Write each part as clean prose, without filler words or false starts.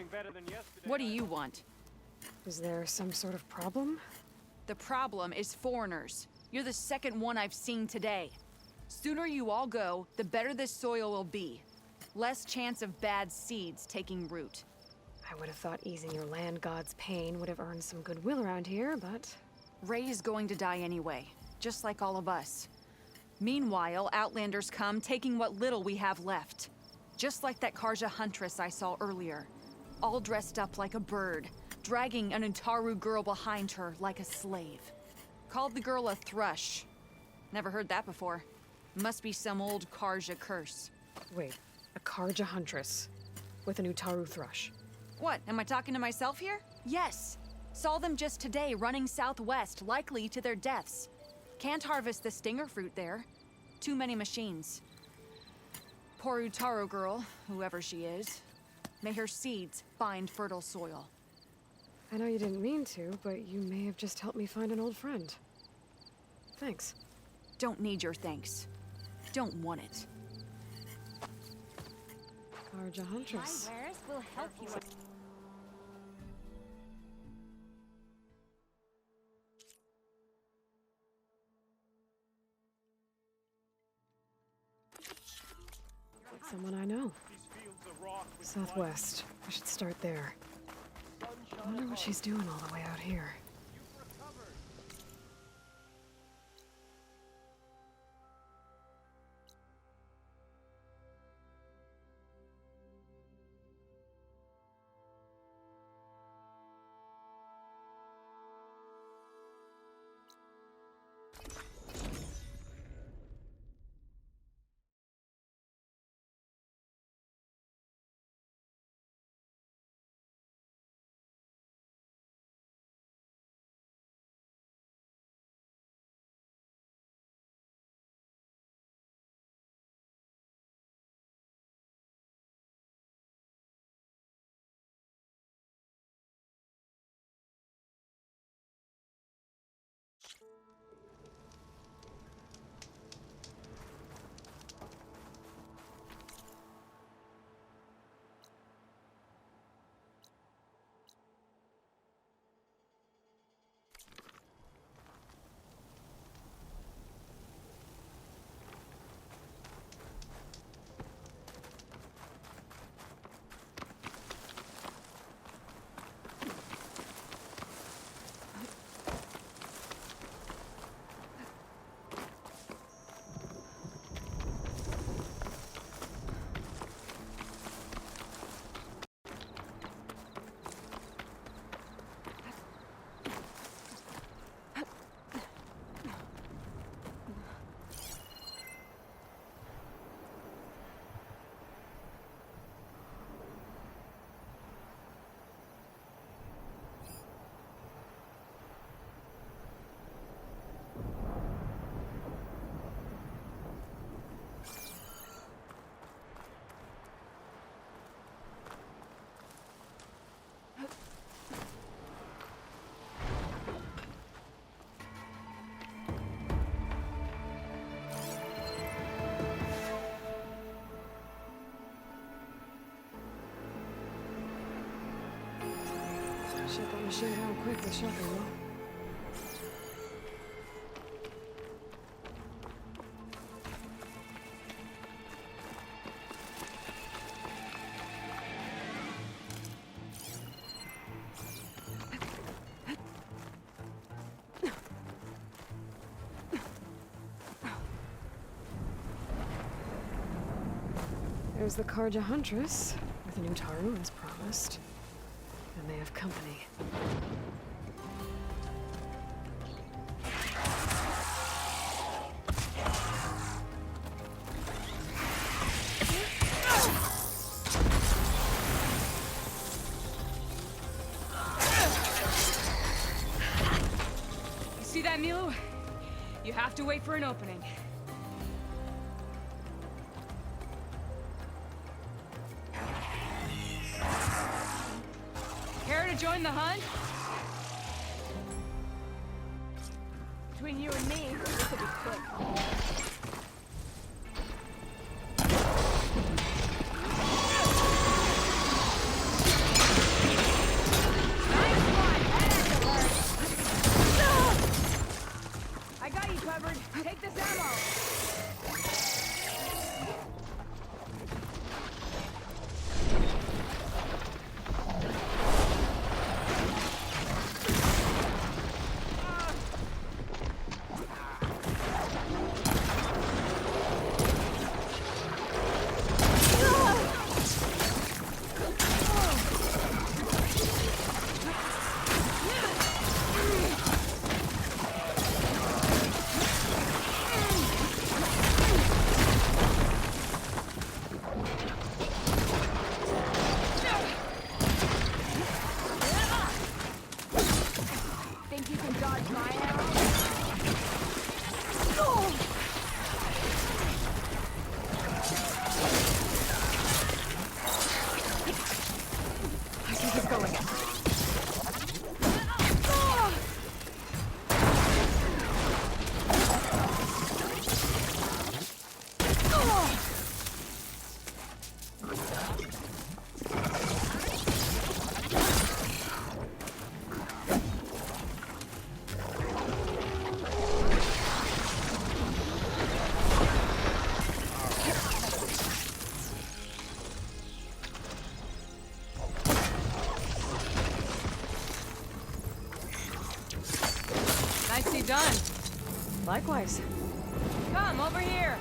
doing better than yesterday. What do you want? Is there some sort of problem? The problem is foreigners. You're the second one I've seen today. Sooner you all go, the better this soil will be. Less chance of bad seeds taking root. I would have thought easing your land god's pain would have earned some goodwill around here, but... Ray is going to die anyway, just like all of us. Meanwhile, Outlanders come, taking what little we have left. Just like that Karja huntress I saw earlier. All dressed up like a bird, dragging an Utaru girl behind her like a slave. Called the girl a thrush. Never heard that before. Must be some old Karja curse. Wait, a Karja huntress with an Utaru thrush. What, am I talking to myself here? Yes. Saw them just today running southwest, likely to their deaths. Can't harvest the stinger fruit there. Too many machines. Poor Utaru girl, whoever she is. May her seeds find fertile soil. I know you didn't mean to, but you may have just helped me find an old friend. Thanks. Don't need your thanks. Don't want it. Karja huntress. My wares will help you. Someone I know. These fields are wrought with Southwest. I should start there. I wonder what she's doing all the way out here. Shut that machine down quick with shotgun, though. There's the Karja huntress, with an Utaru as promised. And they have company. You see that, Milu? You have to wait for an opening. Care to join the hunt? Between you and me, this will be quick. think he's going? Nicely done. Likewise. Come, over here.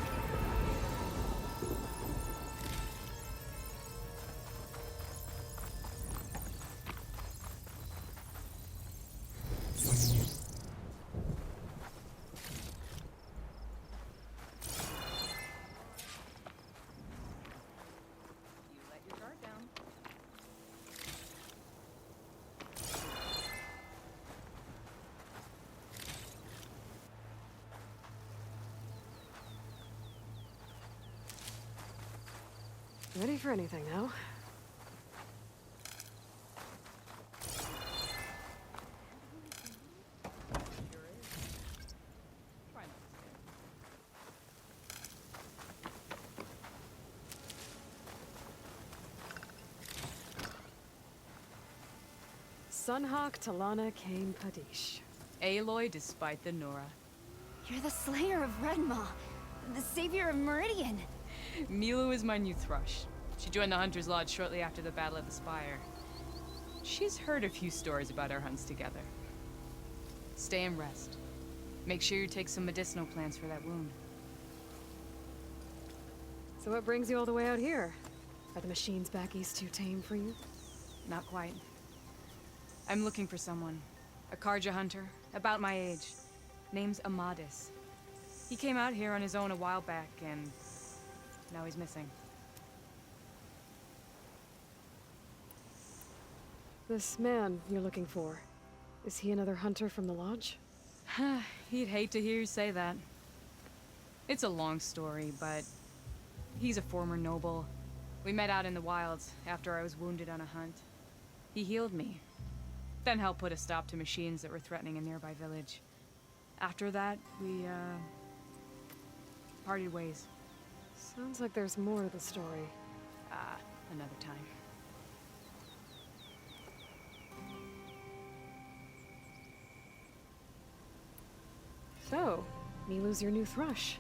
You let your guard down. Ready for anything now. Try not to Sunhawk Talana Kane Padish. Aloy despite the Nora. You're the Slayer of Redmaw, the savior of Meridian. Milu is my new thrush. She joined the Hunter's Lodge shortly after the Battle of the Spire. She's heard a few stories about our hunts together. Stay and rest. Make sure you take some medicinal plants for that wound. So what brings you all the way out here? Are the machines back east too tame for you? Not quite. I'm looking for someone. A Karja hunter, about my age. Name's Amadis. He came out here on his own a while back, and now he's missing. This man you're looking for, is he another hunter from the lodge? He'd hate to hear you say that. It's a long story, but he's a former noble. We met out in the wilds after I was wounded on a hunt. He healed me, then helped put a stop to machines that were threatening a nearby village. After that, we, parted ways. Sounds like there's more to the story. Another time. So, Milu's your new thrush.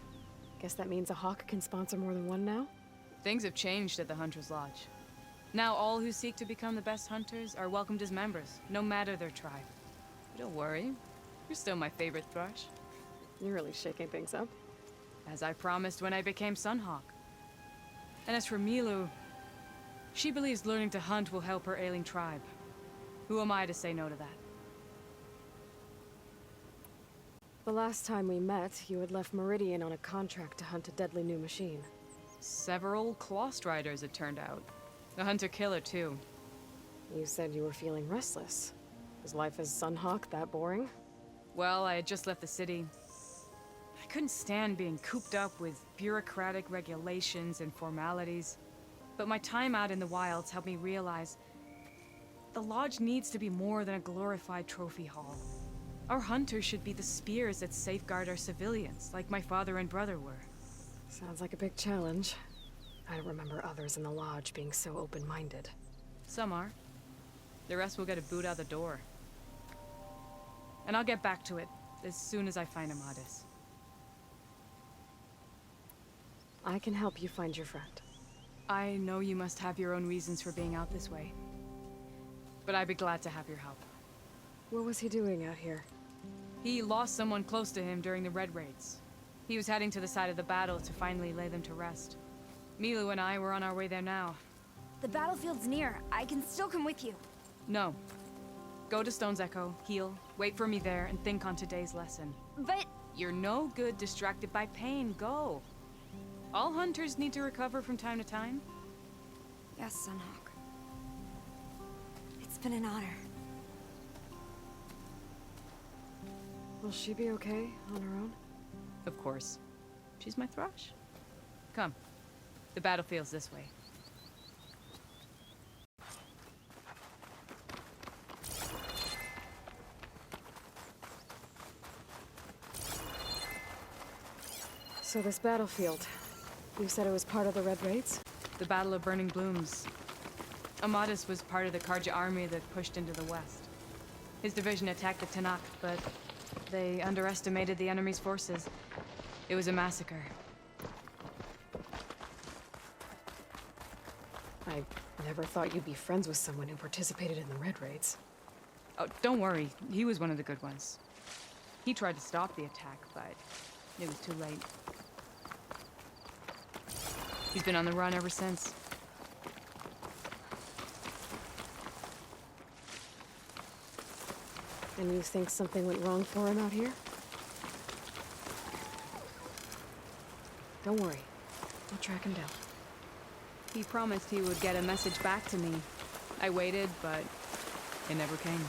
Guess that means a hawk can sponsor more than one now? Things have changed at the Hunter's Lodge. Now all who seek to become the best hunters are welcomed as members, no matter their tribe. But don't worry, you're still my favorite thrush. You're really shaking things up. As I promised when I became Sunhawk. And as for Milu, she believes learning to hunt will help her ailing tribe. Who am I to say no to that? The last time we met, you had left Meridian on a contract to hunt a deadly new machine. Several Clawstriders, it turned out. A hunter-killer, too. You said you were feeling restless. Was life as Sunhawk that boring? Well, I had just left the city. I couldn't stand being cooped up with bureaucratic regulations and formalities. But my time out in the wilds helped me realize the Lodge needs to be more than a glorified trophy hall. Our hunters should be the spears that safeguard our civilians, like my father and brother were. Sounds like a big challenge. I don't remember others in the Lodge being so open-minded. Some are. The rest will get a boot out the door. And I'll get back to it as soon as I find Amadis. I can help you find your friend. I know you must have your own reasons for being out this way. But I'd be glad to have your help. What was he doing out here? He lost someone close to him during the Red Raids. He was heading to the side of the battle to finally lay them to rest. Milu and I were on our way there now. The battlefield's near. I can still come with you. No. Go to Stone's Echo, heal, wait for me there, and think on today's lesson. But... You're no good distracted by pain. Go. All hunters need to recover from time to time. Yes, Sunhawk. It's been an honor. Will she be okay on her own? Of course. She's my thrush. Come. The battlefield's this way. So this battlefield, you said it was part of the Red Raids? The Battle of Burning Blooms. Amadis was part of the Karja army that pushed into the west. His division attacked the Tenakth, but they underestimated the enemy's forces. It was a massacre. I never thought you'd be friends with someone who participated in the Red Raids. Oh, don't worry. He was one of the good ones. He tried to stop the attack, but it was too late. He's been on the run ever since. And you think something went wrong for him out here? Don't worry. I'll track him down. He promised he would get a message back to me. I waited, but it never came.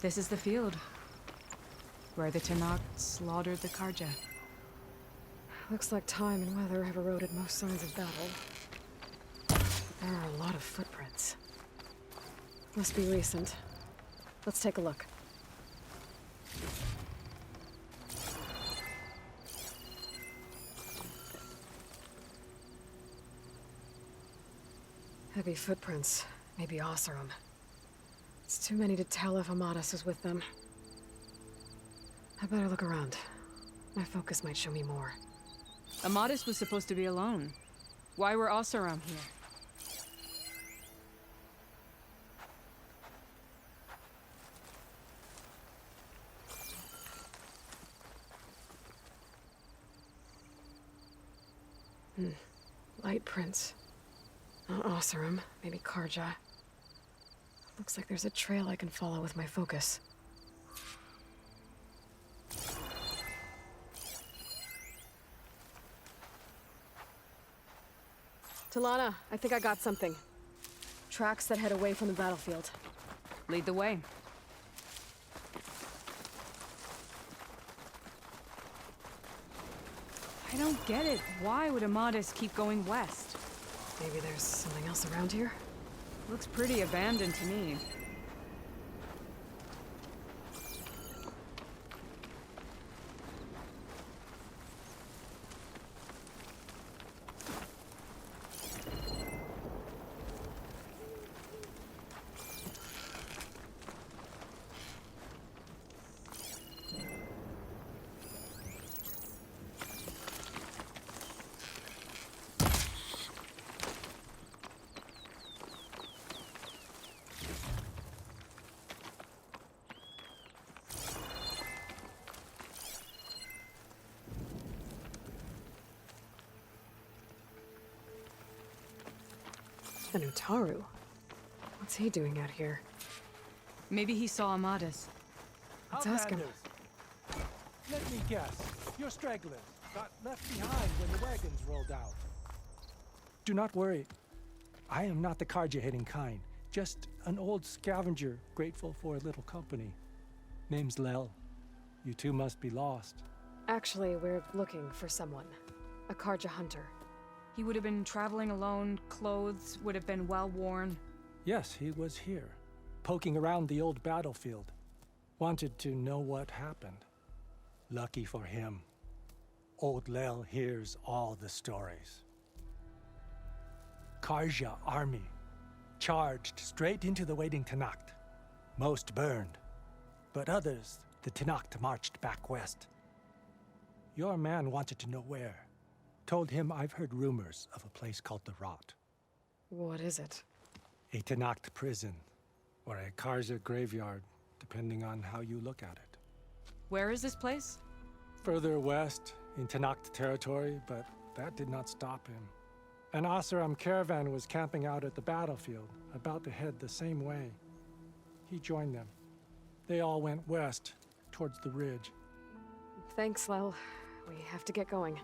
This is the field where the Tenakth slaughtered the Karja. Looks like time and weather have eroded most signs of battle. There are a lot of footprints. Must be recent. Let's take a look. Heavy footprints. Maybe Oseram. It's too many to tell if Amadis is with them. I better look around. My focus might show me more. Amadis was supposed to be alone. Why were Oseram here? Light prints. Not Oseram, maybe Karja. Looks like there's a trail I can follow with my focus. Talana, I think I got something. Tracks that head away from the battlefield. Lead the way. I don't get it. Why would Amadis keep going west? Maybe there's something else around here? Looks pretty abandoned to me. The Nutaru. What's he doing out here? Maybe he saw Amadis. Let's ask him. Outlanders. Let me guess. You're stragglers. Got left behind when the wagons rolled out. Do not worry. I am not the Karja-hating kind. Just an old scavenger grateful for a little company. Name's Lel. You two must be lost. Actually, we're looking for someone. A Karja hunter. He would have been traveling alone, clothes would have been well worn. Yes, he was here, poking around the old battlefield. Wanted to know what happened. Lucky for him, old Lel hears all the stories. Karja army charged straight into the waiting Tenakth. Most burned, but others, the Tenakth marched back west. Your man wanted to know where. Told him I've heard rumors of a place called the Rot. What is it? A Tenakth prison, or a Karja graveyard, depending on how you look at it. Where is this place? Further west, in Tenakth territory, but that did not stop him. An Oseram caravan was camping out at the battlefield, about to head the same way. He joined them. They all went west, towards the ridge. Thanks, Lel. We have to get going.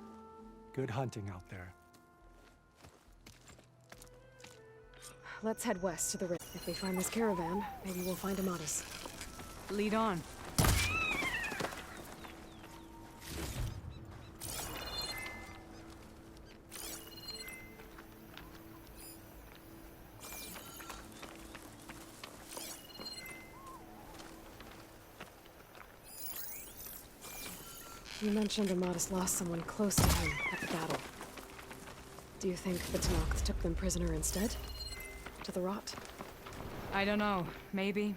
Good hunting out there. let's head west to the ridge. If we find this caravan, maybe we'll find Amatis. Lead on. You mentioned Amatis lost someone close to him at the battle. Do you think the Tenakth took them prisoner instead? To the rot? I don't know. Maybe.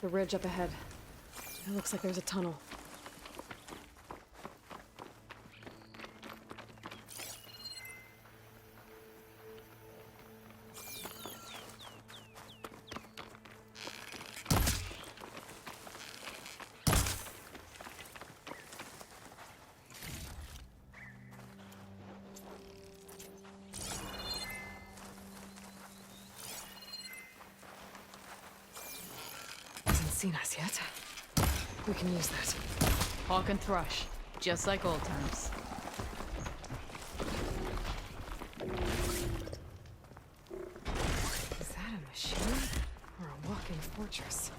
The ridge up ahead. It looks like there's a tunnel. Hasn't seen us yet. We can use that. Hawk and Thrush. Just like old times. Is that a machine? Or a walking fortress?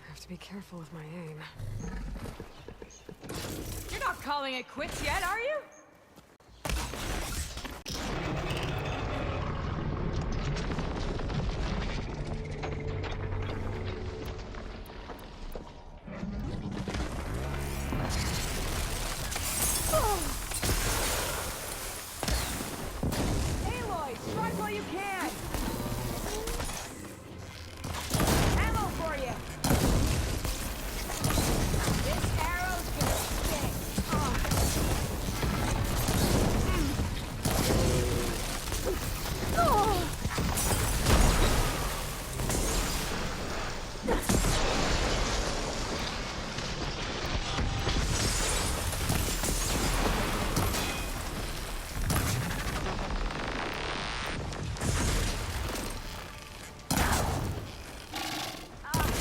I have to be careful with my aim. You're not calling it quits yet, are you? Aloy, strike while you can! Ammo for you! This arrow's gonna sting!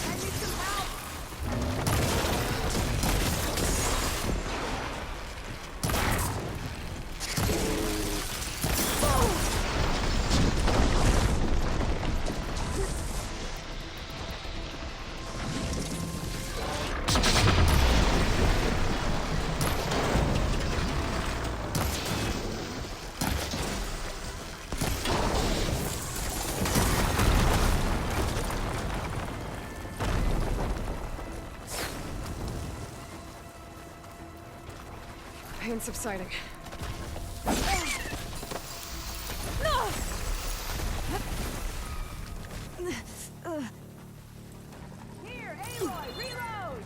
I need some help! Pain subsiding. Here, Aloy, reload!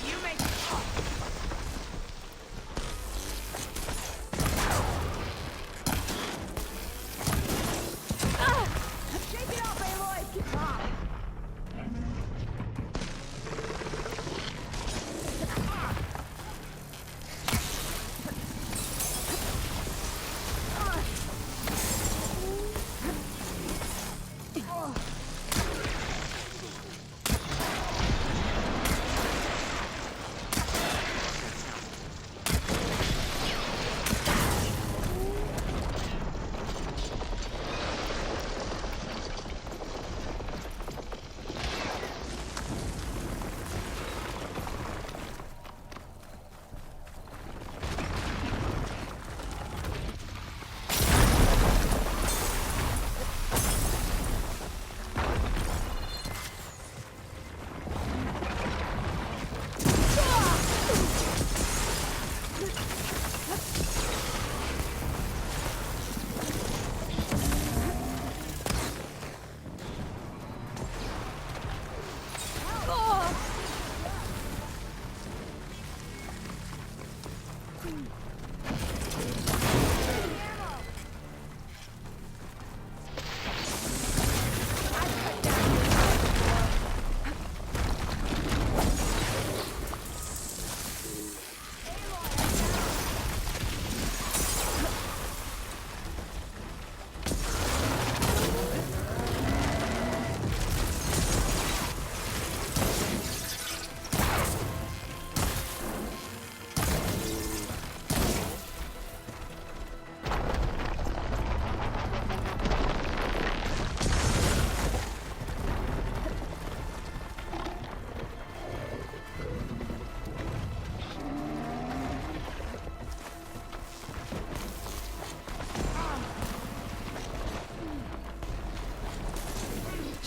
You make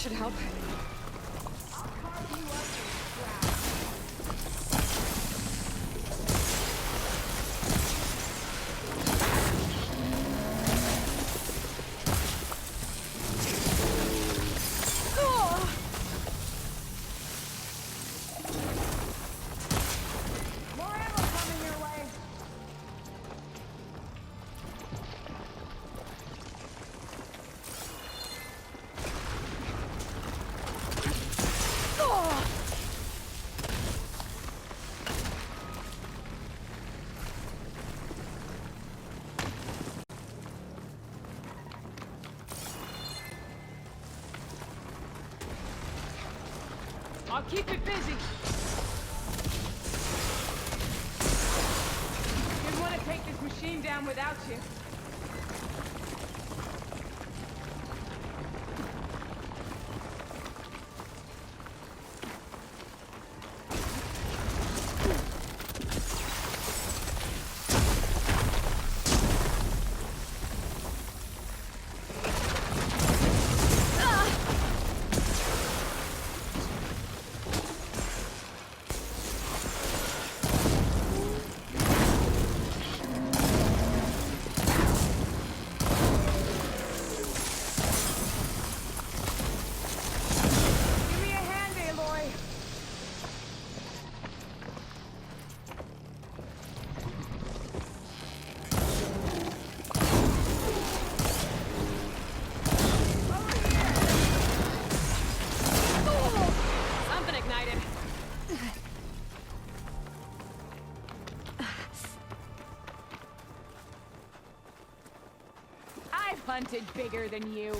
should help. I'll keep it busy. Didn't want to take this machine down without you. Give me a hand, Aloy. Something ignited. I've hunted bigger than you.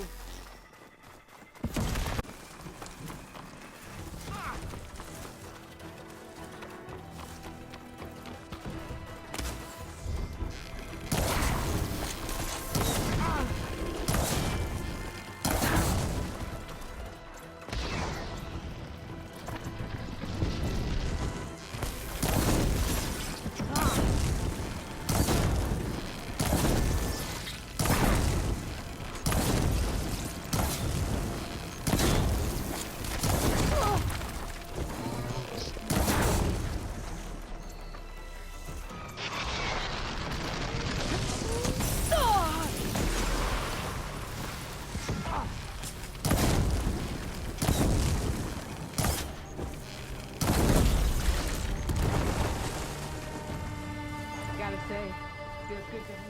Gotta say, feels good to hunt.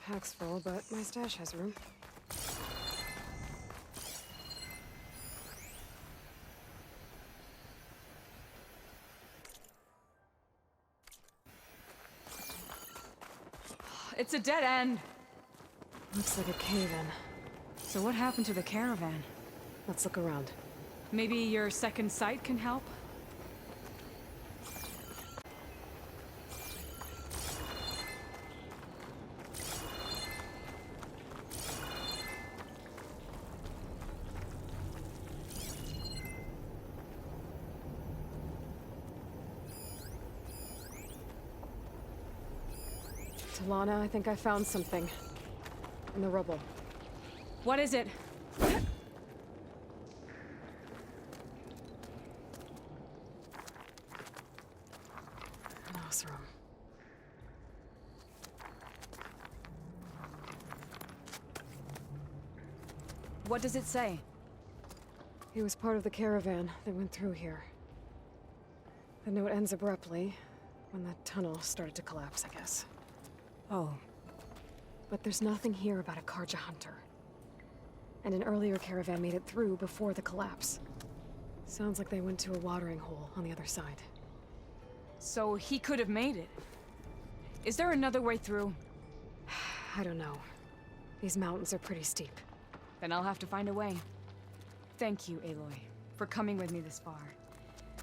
Pack's full, but my stash has room. It's a dead end. Looks like a cave-in. So what happened to the caravan? Let's look around. Maybe your second sight can help? Talana, I think I found something. In the rubble. What is it? An Oseram. What does it say? He was part of the caravan that went through here. The note ends abruptly, when the tunnel started to collapse, I guess. Oh. But there's nothing here about a Karja hunter. And an earlier caravan made it through before the collapse. Sounds like they went to a watering hole on the other side. So he could have made it. Is there another way through? I don't know. These mountains are pretty steep. Then I'll have to find a way. Thank you, Aloy, for coming with me this far.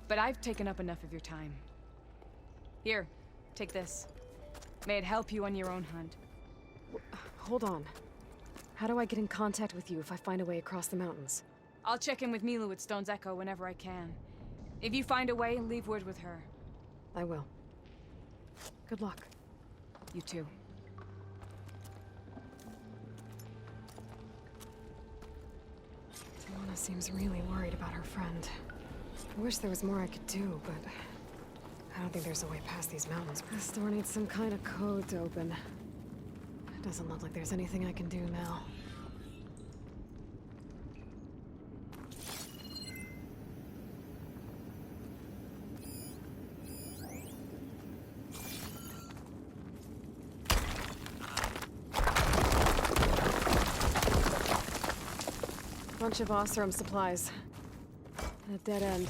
But I've taken up enough of your time. Here, take this. May it help you on your own hunt. Hold on. How do I get in contact with you if I find a way across the mountains? I'll check in with Milu at Stone's Echo whenever I can. If you find a way, leave word with her. I will. Good luck. You too. Talana seems really worried about her friend. I wish there was more I could do, but I don't think there's a way past these mountains. This door needs some kind of code to open. It doesn't look like there's anything I can do now. Bunch of Oseram supplies. And a dead end.